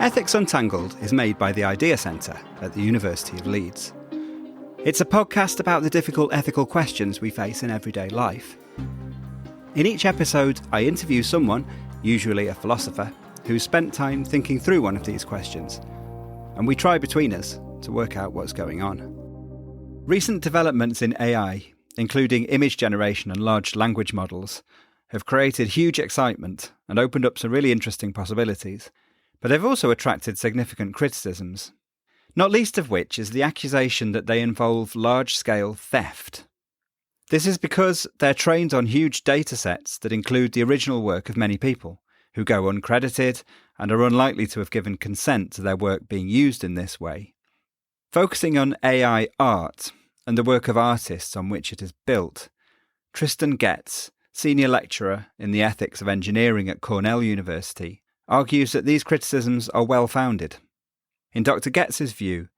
Ethics Untangled is made by the Idea Centre at the University of Leeds. It's a podcast about the difficult ethical questions we face in everyday life. In each episode, I interview someone, usually a philosopher, who's spent time thinking through one of these questions, and we try between us to work out what's going on. Recent developments in AI, including image generation and large language models, have created huge excitement and opened up some really interesting possibilities, but they've also attracted significant criticisms, not least of which is the accusation that they involve large-scale theft. This is because they're trained on huge datasets that include the original work of many people, who go uncredited and are unlikely to have given consent to their work being used in this way. Focusing on AI art and the work of artists on which it is built, Trystan Goetze, senior lecturer in the ethics of engineering at Cornell University, argues that these criticisms are well-founded. In Dr Goetze's view,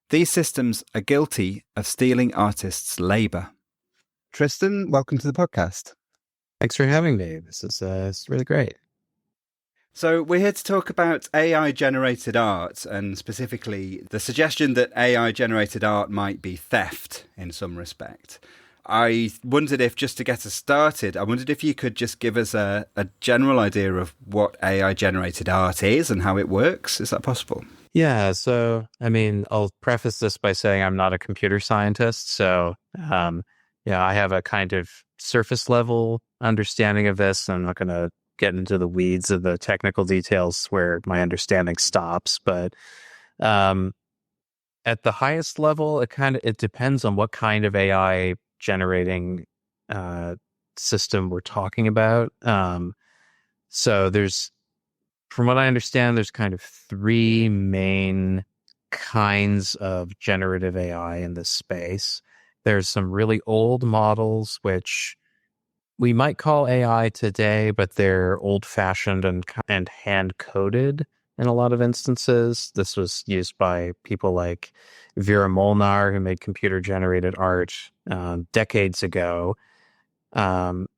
these systems are guilty of stealing artists' labour. Trystan, welcome to the podcast. Thanks for having me. This is it's really great. So we're here to talk about AI-generated art, and specifically the suggestion that AI-generated art might be theft in some respect. I wondered if, just to get us started, you could just give us a general idea of what AI-generated art is and how it works. Is that possible? Yeah, so, I'll preface this by saying I'm not a computer scientist, so, I have a kind of surface-level understanding of this. I'm not going to get into the weeds of the technical details where my understanding stops, but at the highest level, it depends on what kind of AI generating system we're talking about. So from what I understand, there's kind of three main kinds of generative AI in this space. There's some really old models, which we might call AI today, but they're old-fashioned and hand-coded in a lot of instances. This was used by people like Vera Molnar, who made computer-generated art decades ago. And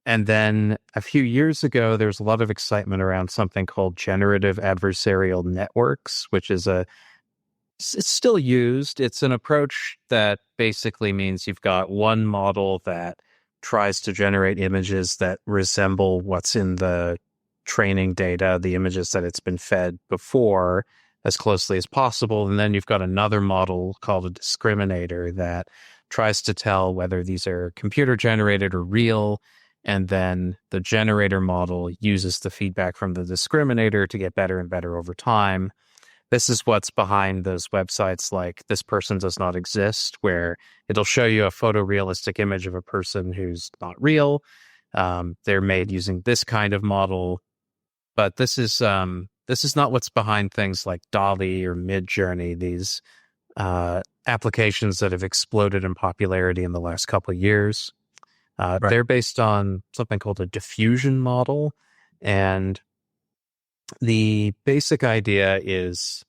then a few years ago, there was a lot of excitement around something called generative adversarial networks, which is it's still used. It's an approach that basically means you've got one model that tries to generate images that resemble what's in the training data, the images that it's been fed before, as closely as possible. And then you've got another model called a discriminator that tries to tell whether these are computer generated or real. And then the generator model uses the feedback from the discriminator to get better and better over time. This is what's behind those websites like This Person Does Not Exist, where it'll show you a photorealistic image of a person who's not real. They're made using this kind of model. But this is not what's behind things like DALL-E or Midjourney, these applications that have exploded in popularity in the last couple of years. Right. They're based on something called a diffusion model. And the basic idea is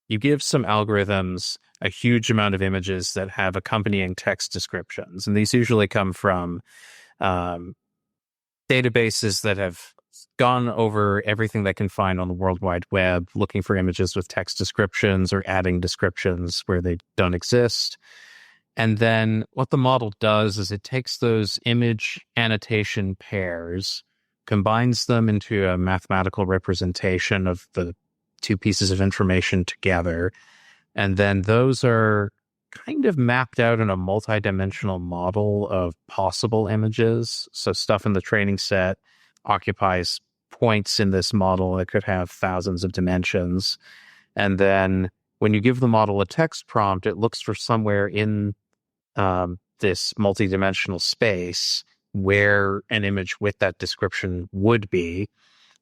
you give some algorithms a huge amount of images that have accompanying text descriptions. And these usually come from databases that have gone over everything they can find on the World Wide Web, looking for images with text descriptions or adding descriptions where they don't exist. And then what the model does is it takes those image annotation pairs, combines them into a mathematical representation of the two pieces of information together, and then those are kind of mapped out in a multidimensional model of possible images. So stuff in the training set occupies points in this model. It could have thousands of dimensions. And then when you give the model a text prompt, it looks for somewhere in this multidimensional space where an image with that description would be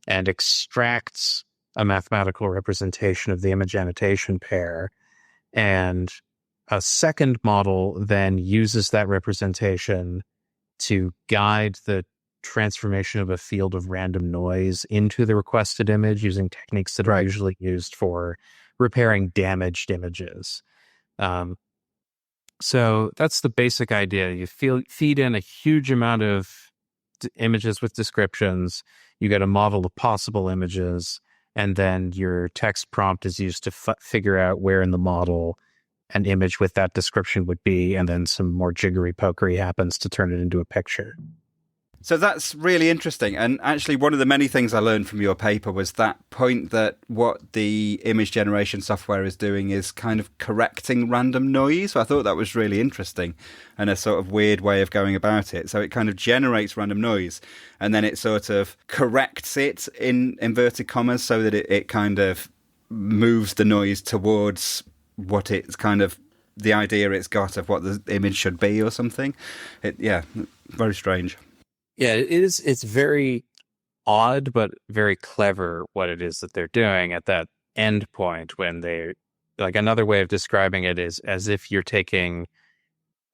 and extracts a mathematical representation of the image annotation pair. And a second model then uses that representation to guide the transformation of a field of random noise into the requested image using techniques that are usually used for repairing damaged images. So that's the basic idea. You feed in a huge amount of images with descriptions. You get a model of possible images. and then your text prompt is used to figure out where in the model an image with that description would be, and then some more jiggery pokery happens to turn it into a picture. So that's really interesting. And actually, one of the many things I learned from your paper was that point that what the image generation software is doing is kind of correcting random noise. So I thought that was really interesting and a sort of weird way of going about it. So it kind of generates random noise and then it sort of corrects it in inverted commas so that it kind of moves the noise towards what it's kind of the idea it's got of what the image should be or something. Very strange. Yeah, it is. It's very odd, but very clever what it is that they're doing at that end point when they, like, another way of describing it is as if you're taking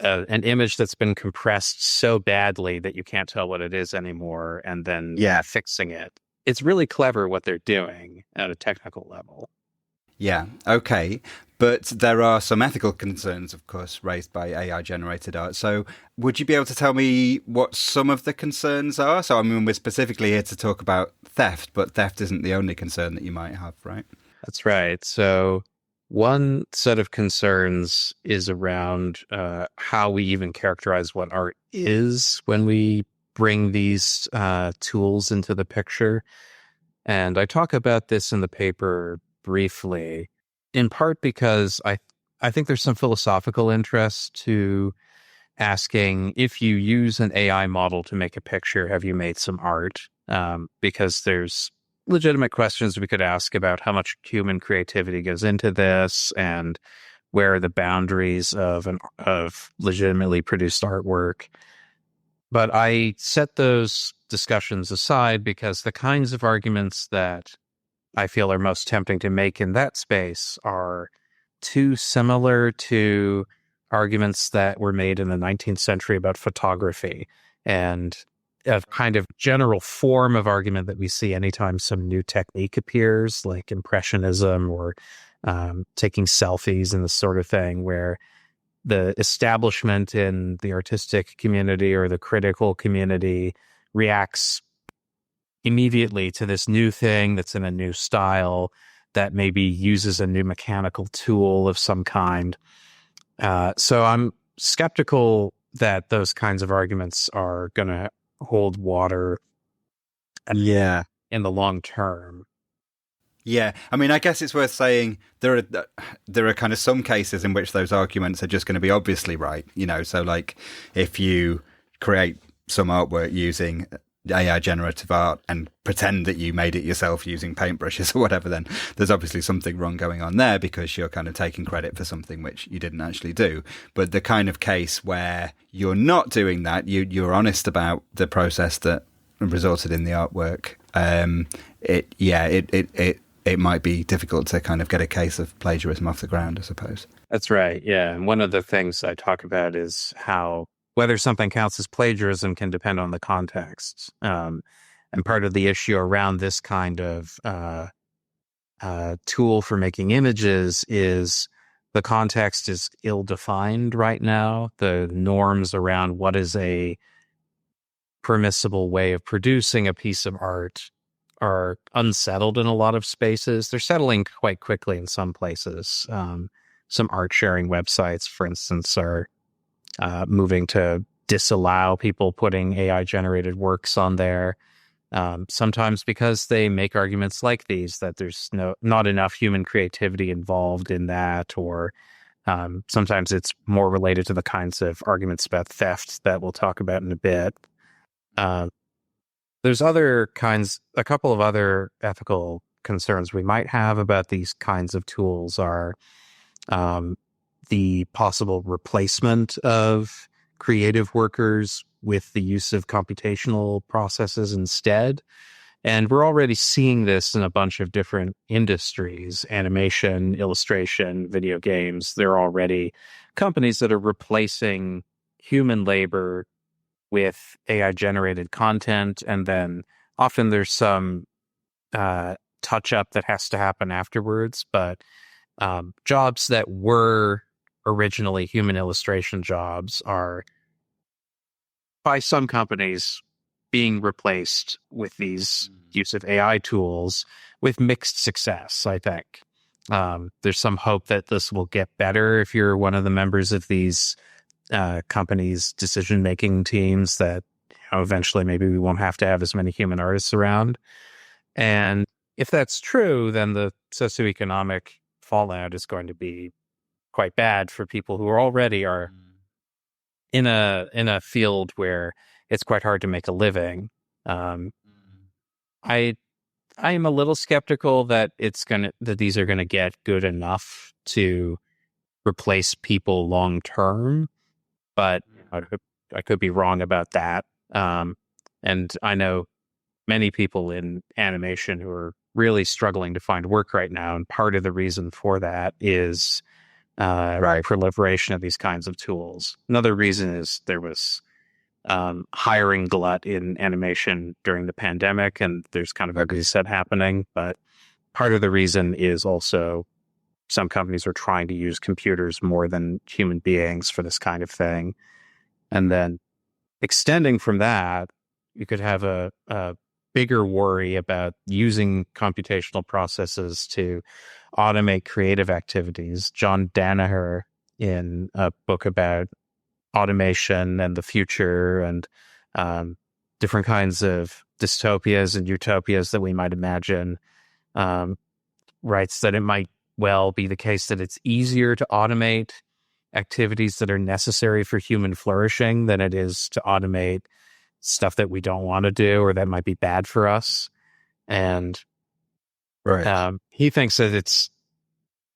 an image that's been compressed so badly that you can't tell what it is anymore and then fixing it. It's really clever what they're doing at a technical level. Yeah, okay. But there are some ethical concerns, of course, raised by AI-generated art. So would you be able to tell me what some of the concerns are? So, I mean, we're specifically here to talk about theft, but theft isn't the only concern that you might have, right? That's right. So one set of concerns is around how we even characterize what art is when we bring these tools into the picture. And I talk about this in the paper briefly, in part because I think there's some philosophical interest to asking, if you use an AI model to make a picture, have you made some art? Because there's legitimate questions we could ask about how much human creativity goes into this and where are the boundaries of legitimately produced artwork. But I set those discussions aside because the kinds of arguments that I feel are most tempting to make in that space are too similar to arguments that were made in the 19th century about photography and a kind of general form of argument that we see anytime some new technique appears, like impressionism or taking selfies and this sort of thing, where the establishment in the artistic community or the critical community reacts immediately to this new thing that's in a new style that maybe uses a new mechanical tool of some kind. So I'm skeptical that those kinds of arguments are going to hold water in the long term. Yeah, I mean, I guess it's worth saying there are kind of some cases in which those arguments are just going to be obviously right, you know. So, like, if you create some artwork using AI generative art and pretend that you made it yourself using paintbrushes or whatever, then there's obviously something wrong going on there because you're kind of taking credit for something which you didn't actually do. But the kind of case where you're not doing that, you're honest about the process that resulted in the artwork, it might be difficult to kind of get a case of plagiarism off the ground, I suppose. That's right. Yeah. And one of the things I talk about is how whether something counts as plagiarism can depend on the context. And part of the issue around this kind of tool for making images is the context is ill-defined right now. The norms around what is a permissible way of producing a piece of art are unsettled in a lot of spaces. They're settling quite quickly in some places. Some art sharing websites, for instance, are moving to disallow people putting AI generated works on there. Sometimes because they make arguments like these, that there's not enough human creativity involved in that, or sometimes it's more related to the kinds of arguments about theft that we'll talk about in a bit. There's a couple of other ethical concerns we might have about these kinds of tools are the possible replacement of creative workers with the use of computational processes instead. And we're already seeing this in a bunch of different industries: animation, illustration, video games. There are already companies that are replacing human labor with AI-generated content, and then often there's some touch-up that has to happen afterwards. But jobs that were originally human illustration jobs are, by some companies, being replaced with these use of AI tools with mixed success, I think. There's some hope that this will get better if you're one of the members of these companies' decision-making teams, that eventually maybe we won't have to have as many human artists around. And if that's true, then the socioeconomic fallout is going to be quite bad for people who already are in a field where it's quite hard to make a living. I am a little skeptical that these are gonna get good enough to replace people long term, but I could be wrong about that. And I know many people in animation who are really struggling to find work right now, and part of the reason for that is proliferation of these kinds of tools. Another reason is there was hiring glut in animation during the pandemic, and there's kind of a reset happening. But part of the reason is also some companies are trying to use computers more than human beings for this kind of thing. And then extending from that, you could have a bigger worry about using computational processes to automate creative activities. John Danaher, in a book about automation and the future and different kinds of dystopias and utopias that we might imagine, writes that it might well be the case that it's easier to automate activities that are necessary for human flourishing than it is to automate stuff that we don't want to do or that might be bad for us. And he thinks that it's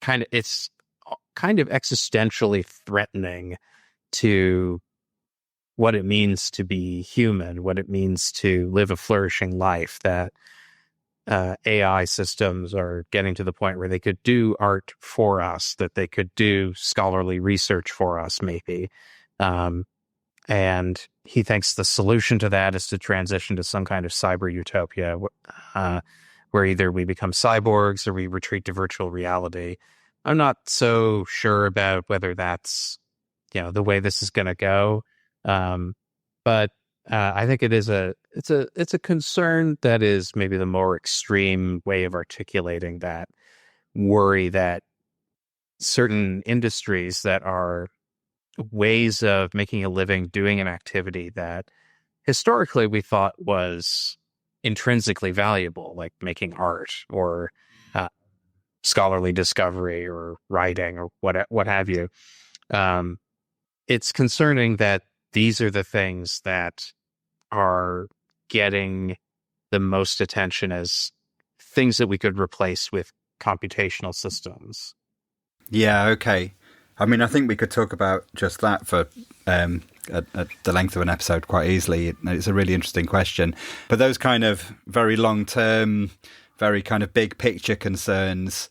kind of existentially threatening to what it means to be human, what it means to live a flourishing life, that AI systems are getting to the point where they could do art for us, that they could do scholarly research for us, maybe. And he thinks the solution to that is to transition to some kind of cyber utopia, where either we become cyborgs or we retreat to virtual reality. I'm not so sure about whether that's, the way this is going to go. But I think it's a concern that is maybe the more extreme way of articulating that worry that certain industries that are ways of making a living doing an activity that historically we thought was intrinsically valuable, like making art or scholarly discovery or writing or what have you. It's concerning that these are the things that are getting the most attention as things that we could replace with computational systems. Yeah, okay. I mean, I think we could talk about just that for at the length of an episode quite easily. It's a really interesting question. But those kind of very long-term, very kind of big picture concerns,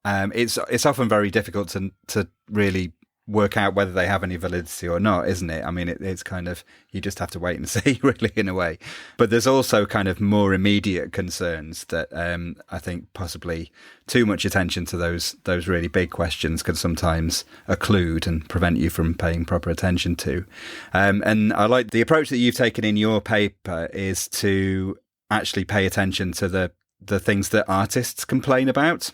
it's often very difficult to really work out whether they have any validity or not, isn't it? I mean, it's kind of, you just have to wait and see, really, in a way. But there's also kind of more immediate concerns that I think possibly too much attention to those really big questions can sometimes occlude and prevent you from paying proper attention to. And I like the approach that you've taken in your paper is to actually pay attention to the things that artists complain about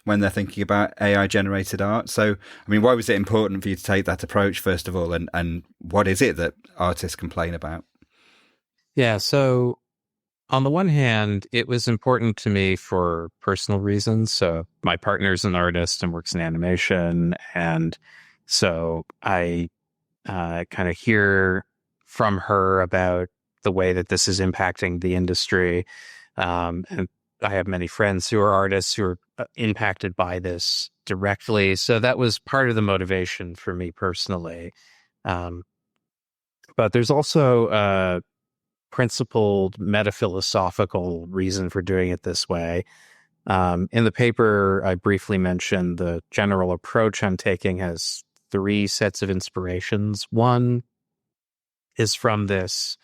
when they're thinking about AI-generated art. So, I mean, why was it important for you to take that approach, first of all, and what is it that artists complain about? Yeah, so on the one hand, it was important to me for personal reasons. So my partner's an artist and works in animation, and so I kind of hear from her about the way that this is impacting the industry. And I have many friends who are artists who are impacted by this directly. So that was part of the motivation for me personally. But there's also a principled metaphilosophical reason for doing it this way. In the paper, I briefly mentioned the general approach I'm taking has 3 sets of inspirations. One is from this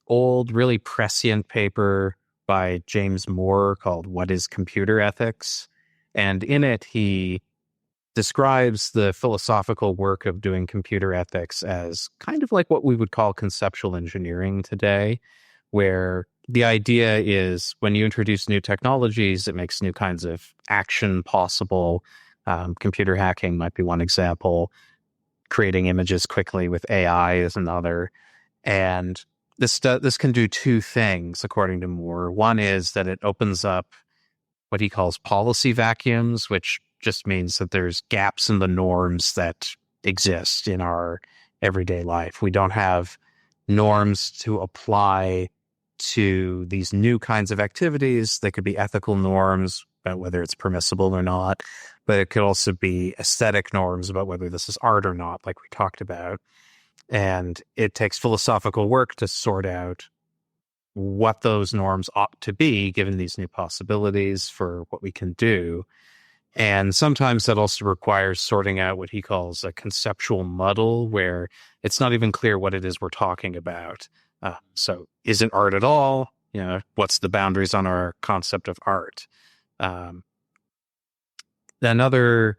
old, really prescient paper by James Moore called What is Computer Ethics? And in it, he describes the philosophical work of doing computer ethics as kind of like what we would call conceptual engineering today, where the idea is when you introduce new technologies, it makes new kinds of action possible. Computer hacking might be one example. Creating images quickly with AI is another. And this can do two things, according to Moore. One is that it opens up what he calls policy vacuums, which just means that there's gaps in the norms that exist in our everyday life. We don't have norms to apply to these new kinds of activities. They could be ethical norms about whether it's permissible or not, but it could also be aesthetic norms about whether this is art or not, like we talked about. And it takes philosophical work to sort out what those norms ought to be, given these new possibilities for what we can do. And sometimes that also requires sorting out what he calls a conceptual muddle, where it's not even clear what it is we're talking about. So is it art at all? What's the boundaries on our concept of art? Another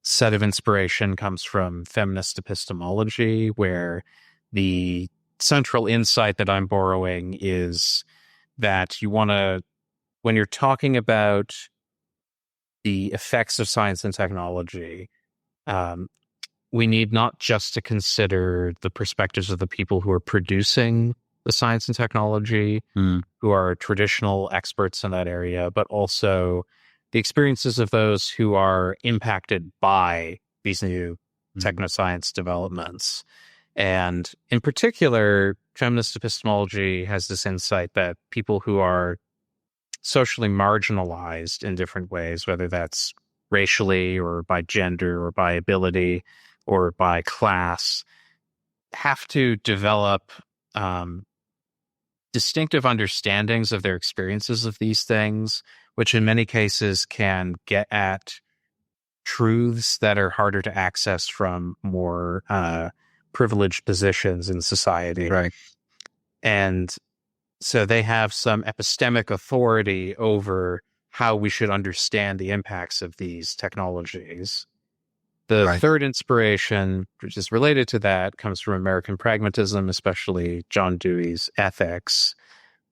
set of inspiration comes from feminist epistemology, where the central insight that I'm borrowing is that you want to, when you're talking about the effects of science and technology, we need not just to consider the perspectives of the people who are producing the science and technology, who are traditional experts in that area, but also the experiences of those who are impacted by these new technoscience developments. And in particular, feminist epistemology has this insight that people who are socially marginalized in different ways, whether that's racially or by gender or by ability or by class, have to develop distinctive understandings of their experiences of these things, which in many cases can get at truths that are harder to access from more privileged positions in society. Right. And so they have some epistemic authority over how we should understand the impacts of these technologies. The third inspiration, which is related to that, comes from American pragmatism, especially John Dewey's ethics.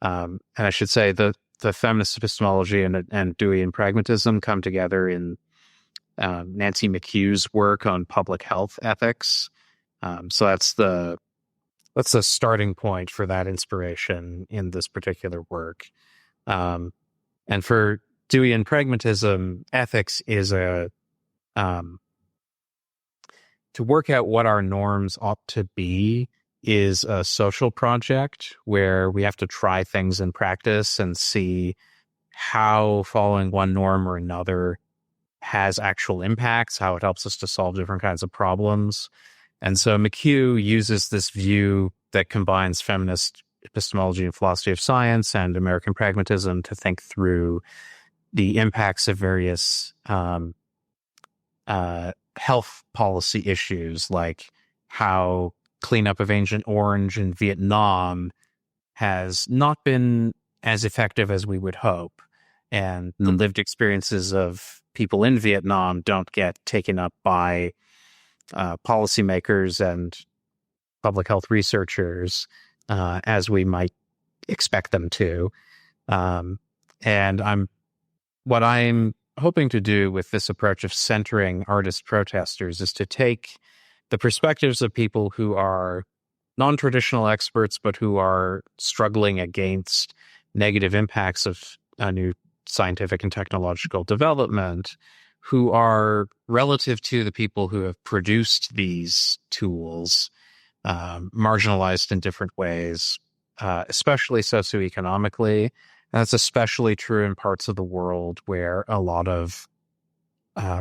And I should say the feminist epistemology and Deweyan pragmatism come together in Nancy McHugh's work on public health ethics. So that's the starting point for that inspiration in this particular work. And for Deweyan pragmatism, ethics is to work out what our norms ought to be is a social project where we have to try things in practice and see how following one norm or another has actual impacts, how it helps us to solve different kinds of problems. And so McHugh uses this view that combines feminist epistemology and philosophy of science and American pragmatism to think through the impacts of various health policy issues, like how cleanup of Agent Orange in Vietnam has not been as effective as we would hope. And the lived experiences of people in Vietnam don't get taken up by policymakers and public health researchers as we might expect them to. And what I'm hoping to do with this approach of centering artist protesters is to take the perspectives of people who are non-traditional experts, but who are struggling against negative impacts of new scientific and technological development, who are relative to the people who have produced these tools, marginalized in different ways, especially socioeconomically. And that's especially true in parts of the world where a lot of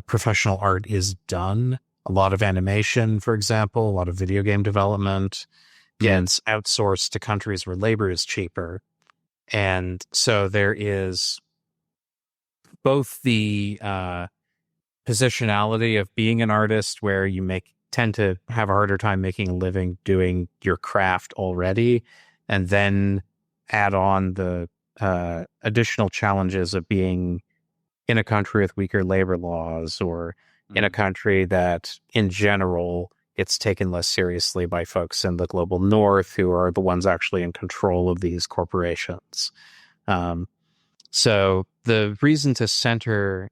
professional art is done. A lot of animation, for example, a lot of video game development gets outsourced to countries where labor is cheaper. And so there is both the positionality of being an artist, where you tend to have a harder time making a living doing your craft already, and then add on the additional challenges of being in a country with weaker labor laws, or in a country that in general it's taken less seriously by folks in the global north who are the ones actually in control of these corporations. So the reason to center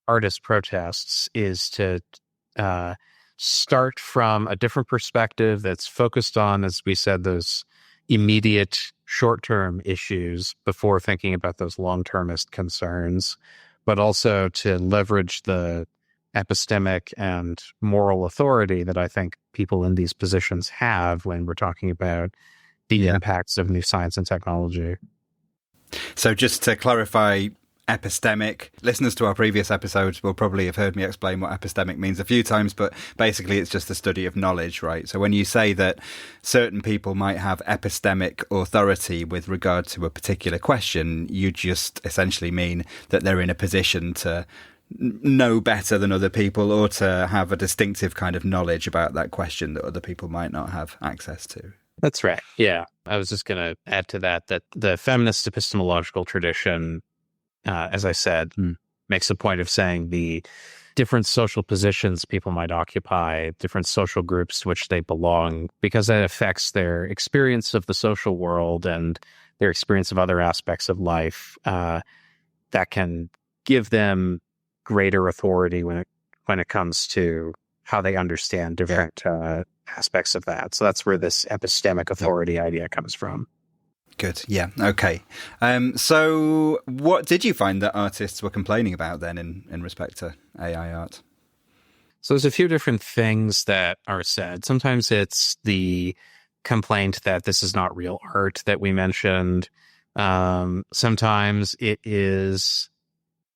artist protests is to start from a different perspective that's focused on, as we said, those immediate short-term issues before thinking about those long-termist concerns, but also to leverage the epistemic and moral authority that I think people in these positions have when we're talking about the impacts of new science and technology. So just to clarify, epistemic, listeners to our previous episodes will probably have heard me explain what epistemic means a few times, but basically it's just the study of knowledge, right? So when you say that certain people might have epistemic authority with regard to a particular question, you just essentially mean that they're in a position to know better than other people, or to have a distinctive kind of knowledge about that question that other people might not have access to. That's right. Yeah. I was just going to add to that the feminist epistemological tradition, as I said, makes a point of saying the different social positions people might occupy, different social groups to which they belong, because that affects their experience of the social world and their experience of other aspects of life, that can give them greater authority when it comes to how they understand different aspects of that. So that's where this epistemic authority idea comes from. Good. Yeah. Okay. So what did you find that artists were complaining about then in respect to AI art? So there's a few different things that are said. Sometimes it's the complaint that this is not real art that we mentioned. Sometimes it is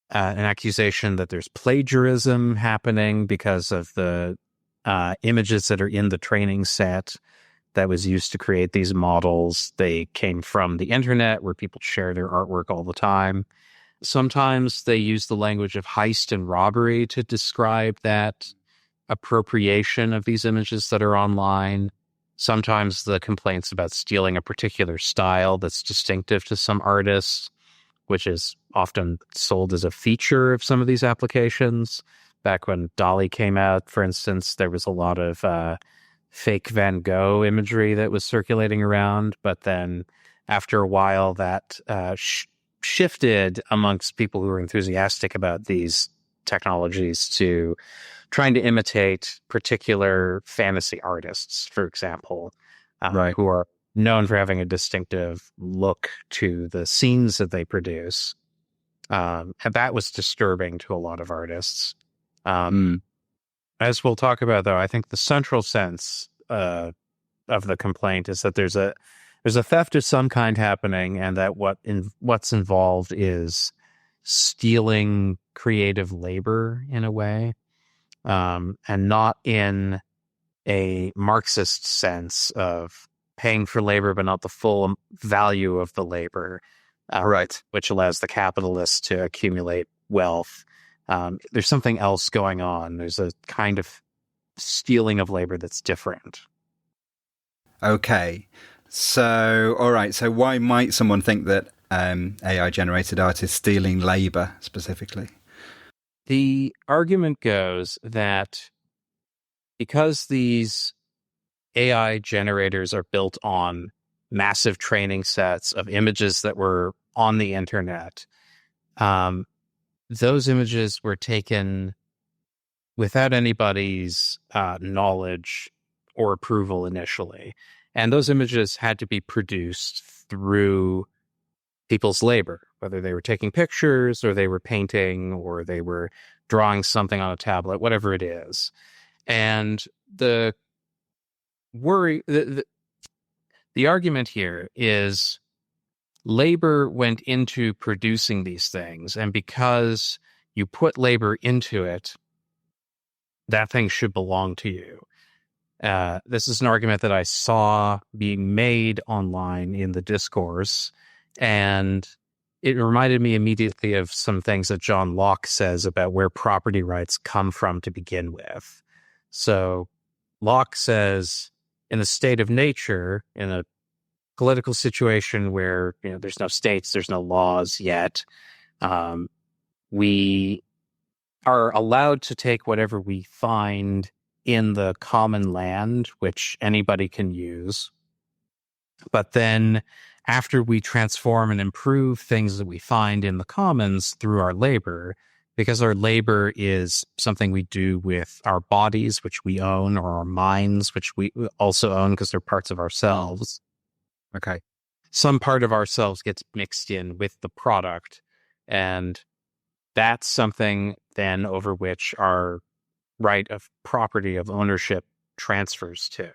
an accusation that there's plagiarism happening because of the images that are in the training set that was used to create these models. They came from the internet where people share their artwork all the time. Sometimes they use the language of heist and robbery to describe that appropriation of these images that are online. Sometimes the complaints about stealing a particular style that's distinctive to some artists, which is often sold as a feature of some of these applications. Back when DALL-E came out, for instance, there was a lot of fake Van Gogh imagery that was circulating around. But then after a while, that shifted amongst people who were enthusiastic about these technologies to trying to imitate particular fantasy artists, for example, who are known for having a distinctive look to the scenes that they produce. And that was disturbing to a lot of artists. As we'll talk about, though, I think the central sense of the complaint is that there's a theft of some kind happening, and that what's involved is stealing creative labor in a way, and not in a Marxist sense of paying for labor, but not the full value of the labor, which allows the capitalists to accumulate wealth. There's something else going on. There's a kind of stealing of labor that's different. Okay. So, all right. So why might someone think that AI-generated art is stealing labor specifically? The argument goes that because these AI generators are built on massive training sets of images that were on the internet, those images were taken without anybody's knowledge or approval initially. And those images had to be produced through people's labor, whether they were taking pictures or they were painting or they were drawing something on a tablet, whatever it is. And the argument here is labor went into producing these things, and because you put labor into it, that thing should belong to you. This is an argument that I saw being made online in the discourse, and it reminded me immediately of some things that John Locke says about where property rights come from to begin with. So Locke says, in a state of nature, in a political situation where there's no states, there's no laws yet, we are allowed to take whatever we find in the common land, which anybody can use. But then after we transform and improve things that we find in the commons through our labor, because our labor is something we do with our bodies, which we own, or our minds, which we also own because they're parts of ourselves. Okay. Some part of ourselves gets mixed in with the product, and that's something then over which our right of property, of ownership, transfers to.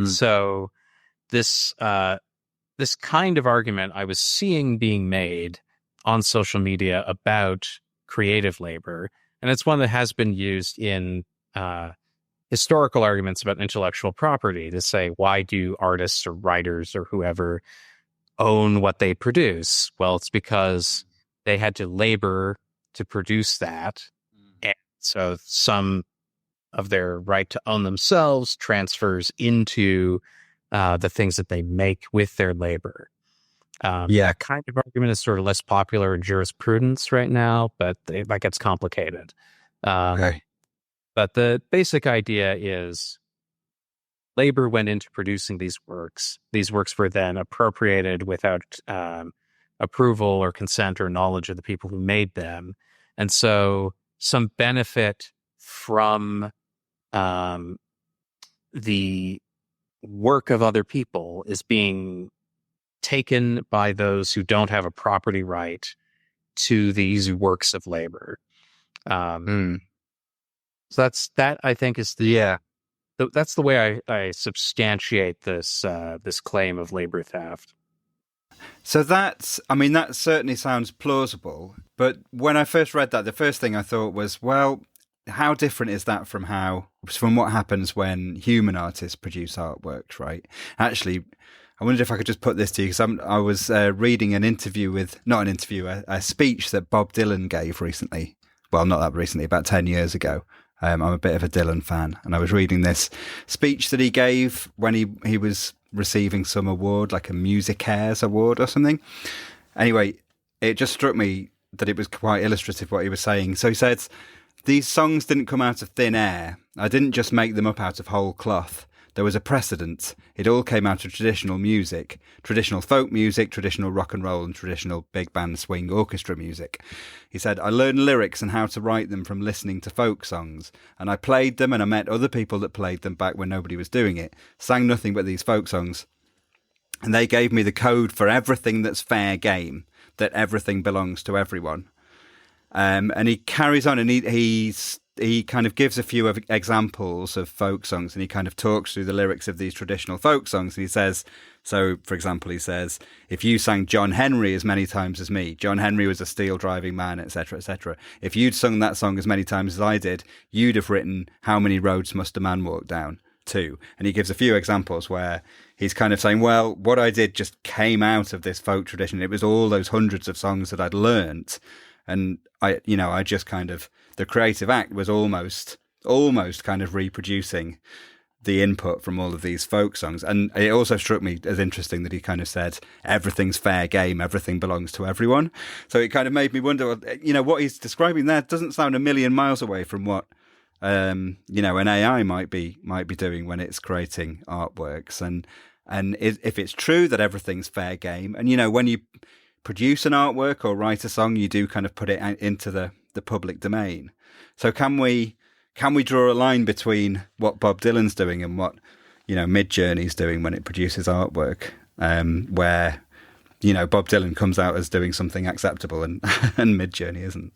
So this this kind of argument I was seeing being made on social media about creative labor, and it's one that has been used in historical arguments about intellectual property to say, why do artists or writers or whoever own what they produce? Well, it's because they had to labor to produce that. And so some of their right to own themselves transfers into the things that they make with their labor. That kind of argument is sort of less popular in jurisprudence right now, but that gets complicated. Okay. But the basic idea is labor went into producing these works. These works were then appropriated without approval or consent or knowledge of the people who made them. And so some benefit from the work of other people is being taken by those who don't have a property right to these works of labor. So that I think is that's the way I substantiate this this claim of labor theft. So that certainly sounds plausible. But when I first read that, the first thing I thought was, well, how different is that from what happens when human artists produce artworks, right? Actually, I wondered if I could just put this to you, because I was reading a speech that Bob Dylan gave recently. Well, not that recently, about 10 years ago. I'm a bit of a Dylan fan, and I was reading this speech that he gave when he was receiving some award, like a Musicaires award or something. Anyway, it just struck me that it was quite illustrative what he was saying. So he said, "These songs didn't come out of thin air. I didn't just make them up out of whole cloth. There was a precedent. It all came out of traditional music, traditional folk music, traditional rock and roll, and traditional big band swing orchestra music." He said, "I learned lyrics and how to write them from listening to folk songs, and I played them, and I met other people that played them back when nobody was doing it, sang nothing but these folk songs. And they gave me the code for everything that's fair game, that everything belongs to everyone." And he carries on, and he kind of gives a few of examples of folk songs, and he kind of talks through the lyrics of these traditional folk songs. And he says, so for example, he says, "If you sang John Henry as many times as me, John Henry was a steel driving man, etc., etc. If you'd sung that song as many times as I did, you'd have written, how many roads must a man walk down too." And he gives a few examples where he's kind of saying, well, what I did just came out of this folk tradition. It was all those hundreds of songs that I'd learnt. And I just kind of, the creative act was almost kind of reproducing the input from all of these folk songs. And it also struck me as interesting that he kind of said, everything's fair game, everything belongs to everyone. So it kind of made me wonder, what he's describing there doesn't sound a million miles away from what, an AI might be doing when it's creating artworks. And if it's true that everything's fair game, and, when you produce an artwork or write a song, you do kind of put it into the public domain. So can we draw a line between what Bob Dylan's doing and what Midjourney's doing when it produces artwork, where Bob Dylan comes out as doing something acceptable and Midjourney isn't?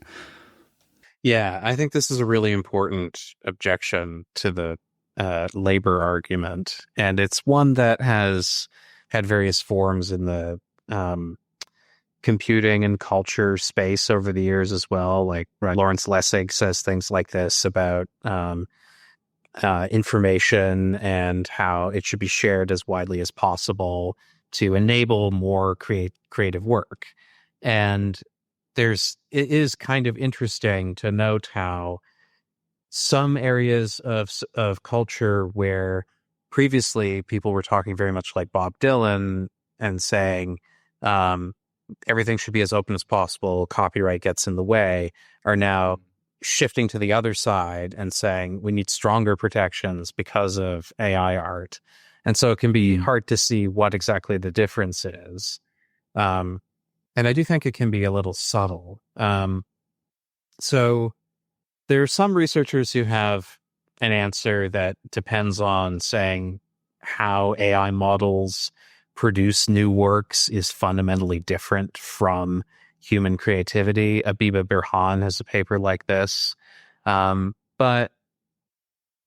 Yeah, I think this is a really important objection to the labor argument, and it's one that has had various forms in the computing and culture space over the years as well. Like Lawrence Lessig says things like this about information and how it should be shared as widely as possible to enable more creative work. And it is kind of interesting to note how some areas of culture where previously people were talking very much like Bob Dylan and saying, everything should be as open as possible, copyright gets in the way, are now shifting to the other side and saying we need stronger protections because of AI art. And so it can be hard to see what exactly the difference is. And I do think it can be a little subtle. So there are some researchers who have an answer that depends on saying how AI models produce new works is fundamentally different from human creativity. Abiba Birhan has a paper like this. But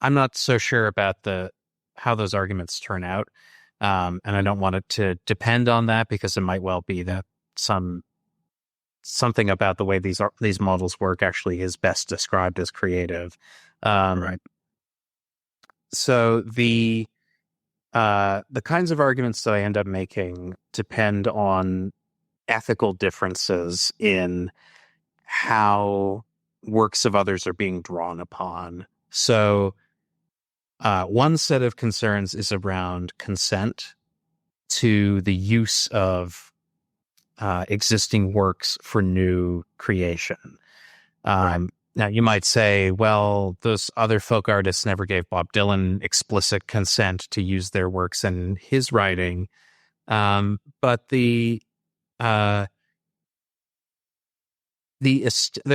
I'm not so sure about how those arguments turn out. And I don't want it to depend on that, because it might well be that something about the way these models work actually is best described as creative. Right. So the kinds of arguments that I end up making depend on ethical differences in how works of others are being drawn upon. So one set of concerns is around consent to the use of existing works for new creation. Right. Now, you might say, well, those other folk artists never gave Bob Dylan explicit consent to use their works in his writing. But there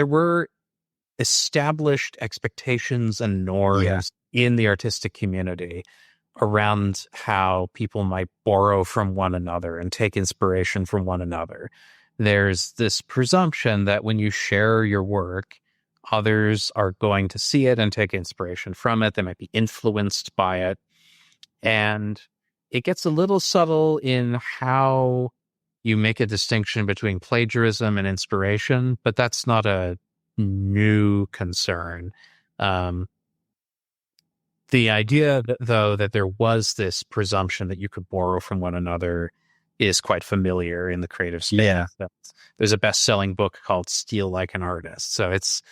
were established expectations and norms in the artistic community around how people might borrow from one another and take inspiration from one another. There's this presumption that when you share your work, others are going to see it and take inspiration from it. They might be influenced by it. And it gets a little subtle in how you make a distinction between plagiarism and inspiration, but that's not a new concern. The idea, though, that there was this presumption that you could borrow from one another is quite familiar in the creative space. Yeah. There's a best-selling book called Steal Like an Artist. So it's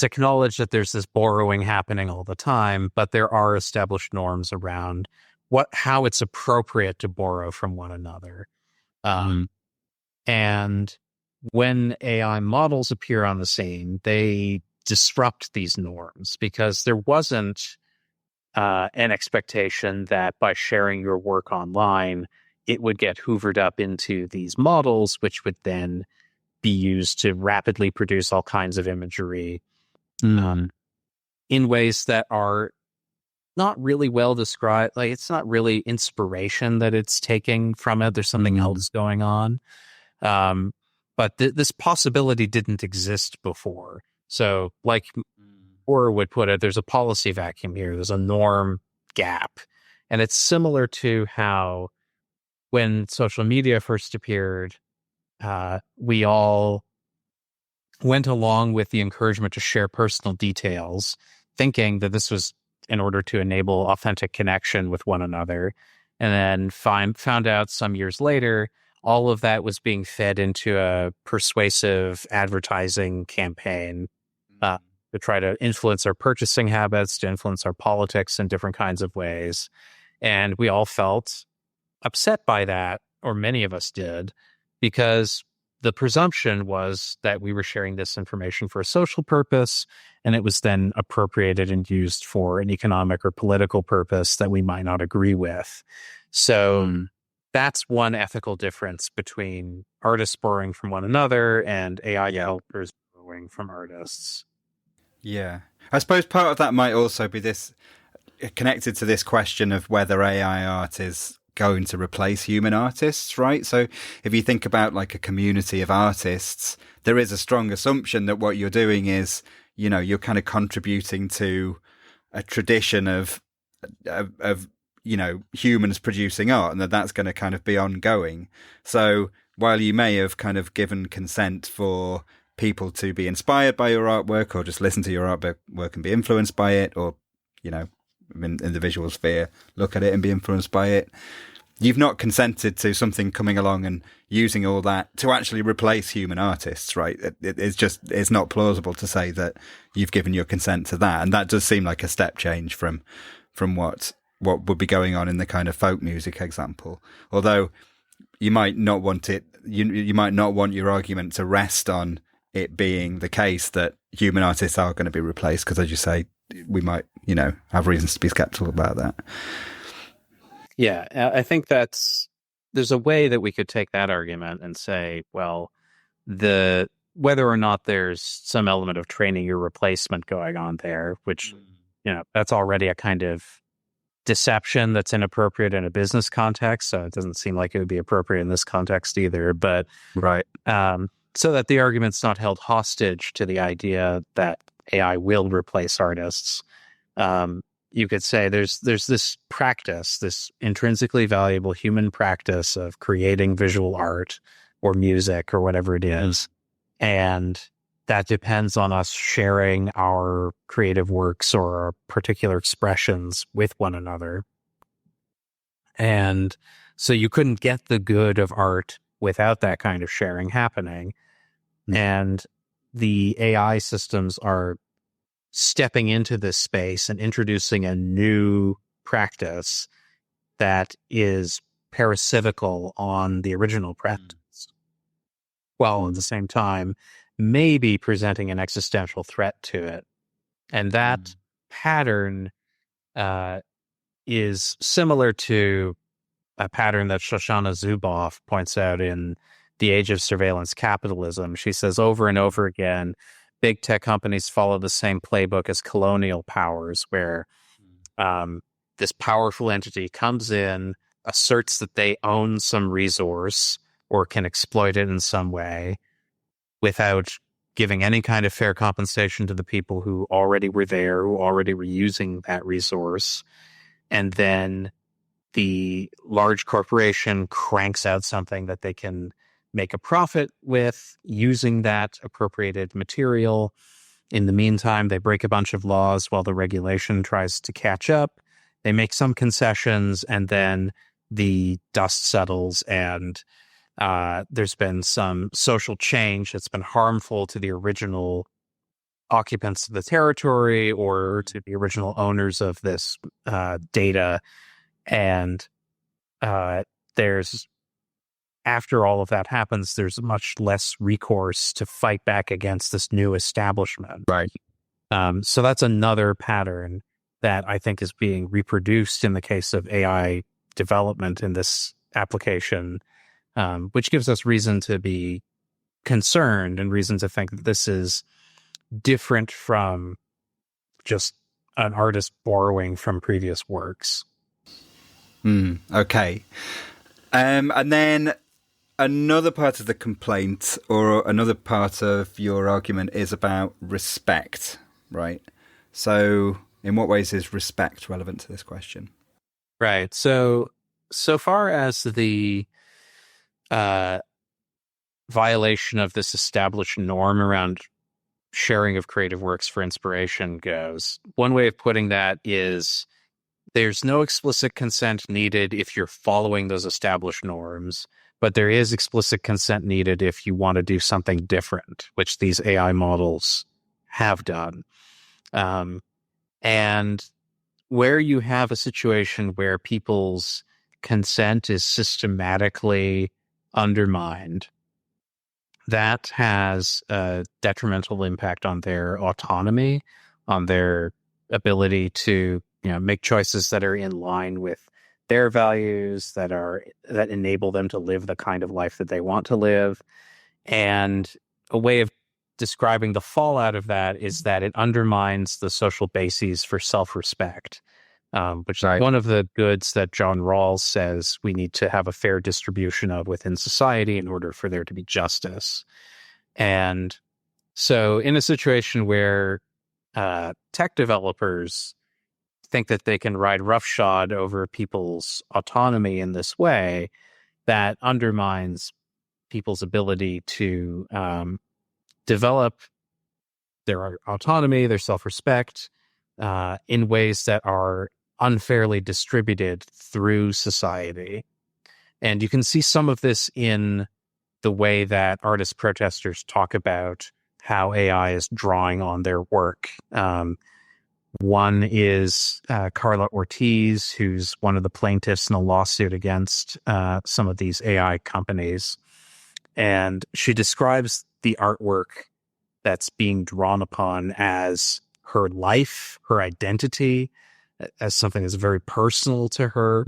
acknowledged that there's this borrowing happening all the time, but there are established norms around how it's appropriate to borrow from one another. And when AI models appear on the scene, they disrupt these norms, because there wasn't an expectation that by sharing your work online, it would get hoovered up into these models, which would then be used to rapidly produce all kinds of imagery in ways that are not really well described. Like, it's not really inspiration that it's taking from it. There's something else going on. But this possibility didn't exist before. So, like Orr would put it, there's a policy vacuum here. There's a norm gap. And it's similar to how when social media first appeared, we all went along with the encouragement to share personal details, thinking that this was in order to enable authentic connection with one another. And then found out some years later, all of that was being fed into a persuasive advertising campaign to try to influence our purchasing habits, to influence our politics in different kinds of ways. And we all felt upset by that, or many of us did, because the presumption was that we were sharing this information for a social purpose, and it was then appropriated and used for an economic or political purpose that we might not agree with. So that's one ethical difference between artists borrowing from one another and AI developers borrowing from artists. Yeah. I suppose part of that might also be this connected to this question of whether AI art is going to replace human artists, right? So if you think about like a community of artists, there is a strong assumption that what you're doing is, you're kind of contributing to a tradition of humans producing art, and that's going to kind of be ongoing. So while you may have kind of given consent for people to be inspired by your artwork, or just listen to your artwork and be influenced by it, or, in the visual sphere, look at it and be influenced by it, you've not consented to something coming along and using all that to actually replace human artists, right? It's not plausible to say that you've given your consent to that. And that does seem like a step change from what would be going on in the kind of folk music example. Although you might not want it, you might not want your argument to rest on it being the case that human artists are going to be replaced, because as you say, we might, have reasons to be skeptical about that. Yeah, I think there's a way that we could take that argument and say, well, whether or not there's some element of training your replacement going on there, which, that's already a kind of deception that's inappropriate in a business context. So it doesn't seem like it would be appropriate in this context either. But right. So that the argument's not held hostage to the idea that AI will replace artists. You could say there's this practice, this intrinsically valuable human practice of creating visual art or music or whatever it is. And that depends on us sharing our creative works or our particular expressions with one another. And so you couldn't get the good of art without that kind of sharing happening. And the AI systems are stepping into this space and introducing a new practice that is parasitical on the original practice, while at the same time maybe presenting an existential threat to it. And that pattern is similar to a pattern that Shoshana Zuboff points out in The Age of Surveillance Capitalism. She says over and over again, big tech companies follow the same playbook as colonial powers, where this powerful entity comes in, asserts that they own some resource or can exploit it in some way without giving any kind of fair compensation to the people who already were there, who already were using that resource. And then the large corporation cranks out something that they can make a profit with using that appropriated material. In the meantime, they break a bunch of laws while the regulation tries to catch up. They make some concessions, and then the dust settles, and there's been some social change that's been harmful to the original occupants of the territory or to the original owners of this data. And after all of that happens, there's much less recourse to fight back against this new establishment. Right. So that's another pattern that I think is being reproduced in the case of AI development in this application, which gives us reason to be concerned and reason to think that this is different from just an artist borrowing from previous works. Okay. And then another part of the complaint, or another part of your argument, is about respect, right? So in what ways is respect relevant to this question? Right. So far as the violation of this established norm around sharing of creative works for inspiration goes, one way of putting that is there's no explicit consent needed if you're following those established norms, but there is explicit consent needed if you want to do something different, which these AI models have done. And where you have a situation where people's consent is systematically undermined, that has a detrimental impact on their autonomy, on their ability to make choices that are in line with their values, that enable them to live the kind of life that they want to live. And a way of describing the fallout of that is that it undermines the social bases for self-respect, which is one of the goods that John Rawls says we need to have a fair distribution of within society in order for there to be justice. And so in a situation where tech developers think that they can ride roughshod over people's autonomy in this way, that undermines people's ability to develop their autonomy, their self-respect, in ways that are unfairly distributed through society. And you can see some of this in the way that artist protesters talk about how AI is drawing on their work. One is Carla Ortiz, who's one of the plaintiffs in a lawsuit against some of these AI companies. And she describes the artwork that's being drawn upon as her life, her identity, as something that's very personal to her.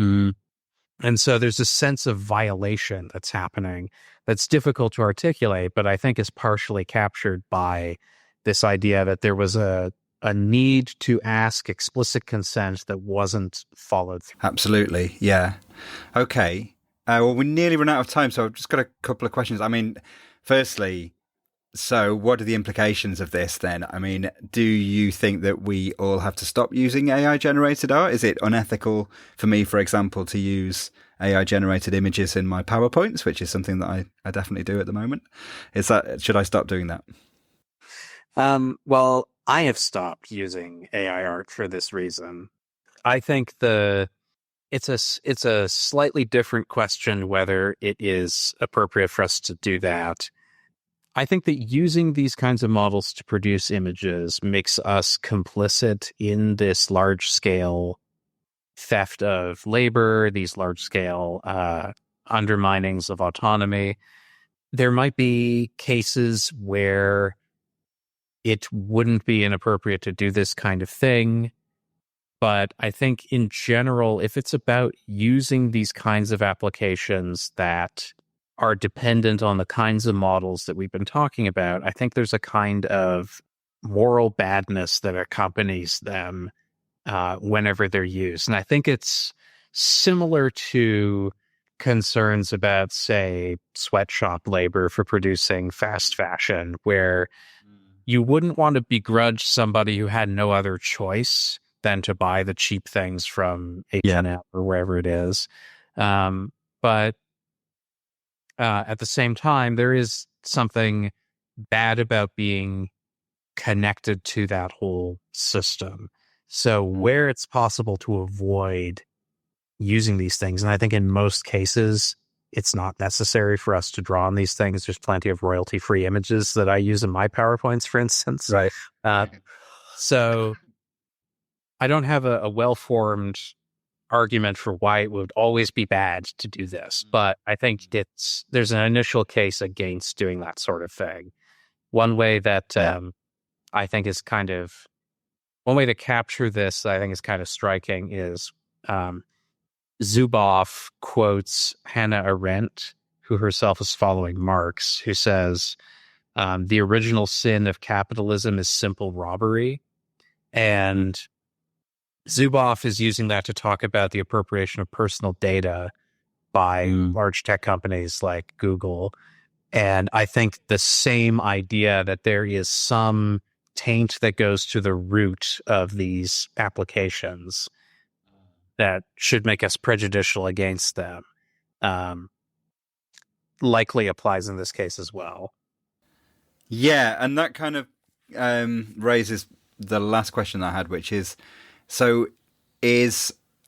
And so there's a sense of violation that's happening that's difficult to articulate, but I think is partially captured by this idea that there was a need to ask explicit consent that wasn't followed through. Absolutely. Yeah. Okay. Well, we nearly run out of time, so I've just got a couple of questions. I mean, firstly, so what are the implications of this then? I mean, do you think that we all have to stop using AI-generated art? Is it unethical for me, for example, to use AI-generated images in my PowerPoints, which is something that I definitely do at the moment? Should I stop doing that? Well, I have stopped using AI art for this reason. I think it's a slightly different question whether it is appropriate for us to do that. I think that using these kinds of models to produce images makes us complicit in this large-scale theft of labor, these large-scale underminings of autonomy. There might be cases where it wouldn't be inappropriate to do this kind of thing. But I think in general, if it's about using these kinds of applications that are dependent on the kinds of models that we've been talking about, I think there's a kind of moral badness that accompanies them whenever they're used. And I think it's similar to concerns about, say, sweatshop labor for producing fast fashion, where you wouldn't want to begrudge somebody who had no other choice than to buy the cheap things from H&M or wherever it is. But at the same time, there is something bad about being connected to that whole system. So where it's possible to avoid using these things, and I think in most cases, it's not necessary for us to draw on these things. There's plenty of royalty-free images that I use in my PowerPoints, for instance. Right. So I don't have a well-formed argument for why it would always be bad to do this, but I think there's an initial case against doing that sort of thing. One way that I think is one way to capture this, I think is kind of striking, is Zuboff quotes Hannah Arendt, who herself is following Marx, who says, the original sin of capitalism is simple robbery. And Zuboff is using that to talk about the appropriation of personal data by large tech companies like Google. And I think the same idea that there is some taint that goes to the root of these applications that should make us prejudicial against them likely applies in this case as well. Yeah, and that kind of raises the last question I had, which is, so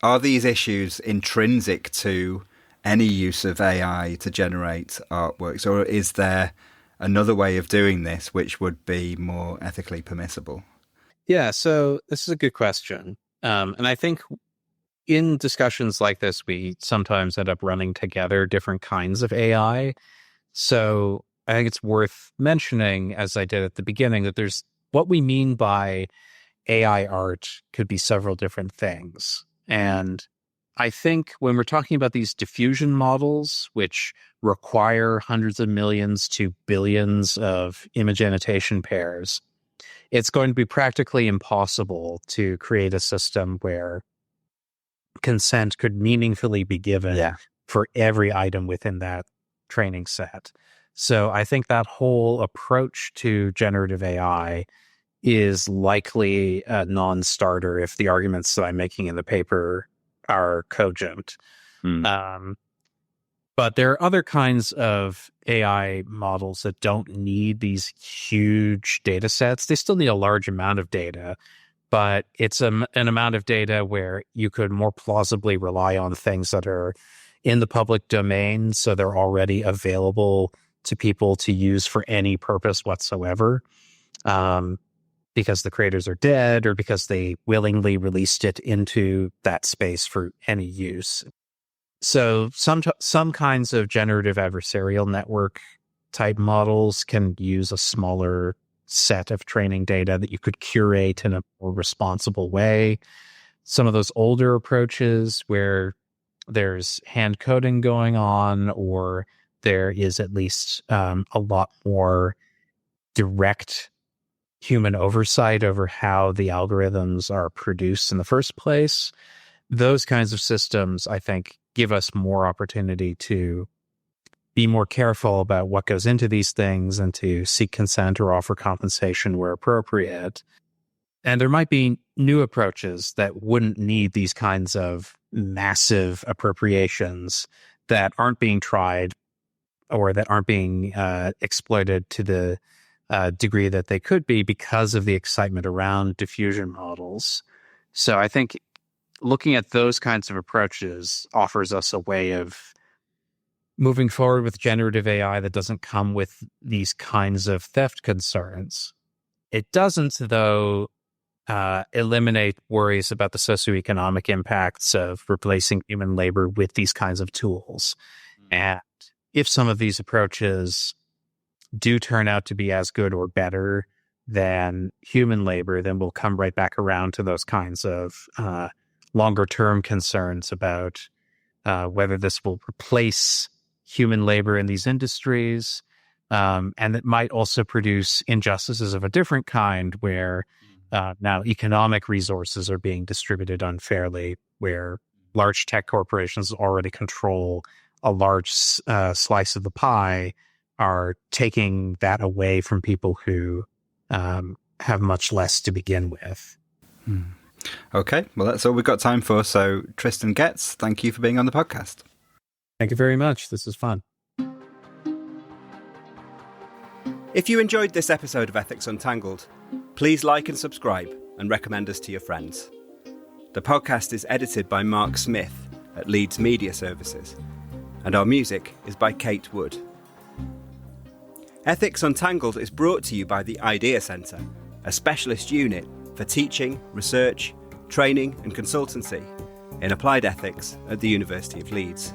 are these issues intrinsic to any use of AI to generate artworks, or is there another way of doing this which would be more ethically permissible? Yeah, so this is a good question. And I think in discussions like this, we sometimes end up running together different kinds of AI. So I think it's worth mentioning, as I did at the beginning, that there's what we mean by AI art could be several different things. And I think when we're talking about these diffusion models, which require hundreds of millions to billions of image annotation pairs, it's going to be practically impossible to create a system where consent could meaningfully be given for every item within that training set. So I think that whole approach to generative AI is likely a non-starter if the arguments that I'm making in the paper are cogent. But there are other kinds of AI models that don't need these huge data sets. They still need a large amount of data, but it's an amount of data where you could more plausibly rely on things that are in the public domain, so they're already available to people to use for any purpose whatsoever, because the creators are dead or because they willingly released it into that space for any use. So some kinds of generative adversarial network type models can use a smaller set of training data that you could curate in a more responsible way. Some of those older approaches where there's hand coding going on, or there is at least a lot more direct human oversight over how the algorithms are produced in the first place. Those kinds of systems, I think, give us more opportunity to be more careful about what goes into these things and to seek consent or offer compensation where appropriate. And there might be new approaches that wouldn't need these kinds of massive appropriations that aren't being tried or that aren't being exploited to the degree that they could be because of the excitement around diffusion models. So I think looking at those kinds of approaches offers us a way of moving forward with generative AI that doesn't come with these kinds of theft concerns. It doesn't, though, eliminate worries about the socioeconomic impacts of replacing human labor with these kinds of tools. And if some of these approaches do turn out to be as good or better than human labor, then we'll come right back around to those kinds of longer-term concerns about whether this will replace human labor in these industries, and it might also produce injustices of a different kind where now economic resources are being distributed unfairly, where large tech corporations already control a large slice of the pie, are taking that away from people who have much less to begin with. Okay, well, that's all we've got time for. So, Trystan Goetze, thank you for being on the podcast. Thank you very much. This is fun. If you enjoyed this episode of Ethics Untangled, please like and subscribe and recommend us to your friends. The podcast is edited by Mark Smith at Leeds Media Services, and our music is by Kate Wood. Ethics Untangled is brought to you by the Idea Centre, a specialist unit for teaching, research, training and consultancy in applied ethics at the University of Leeds.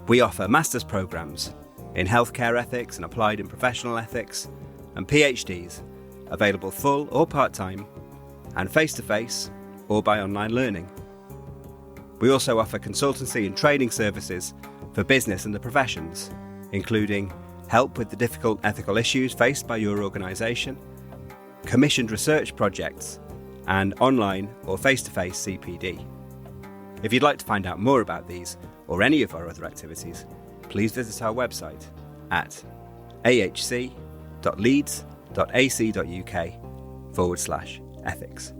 We offer master's programmes in healthcare ethics and applied and professional ethics, and PhDs available full or part-time and face-to-face or by online learning. We also offer consultancy and training services for business and the professions, including help with the difficult ethical issues faced by your organisation, commissioned research projects, and online or face-to-face CPD. If you'd like to find out more about these or any of our other activities, please visit our website at ahc.leeds.ac.uk/ethics.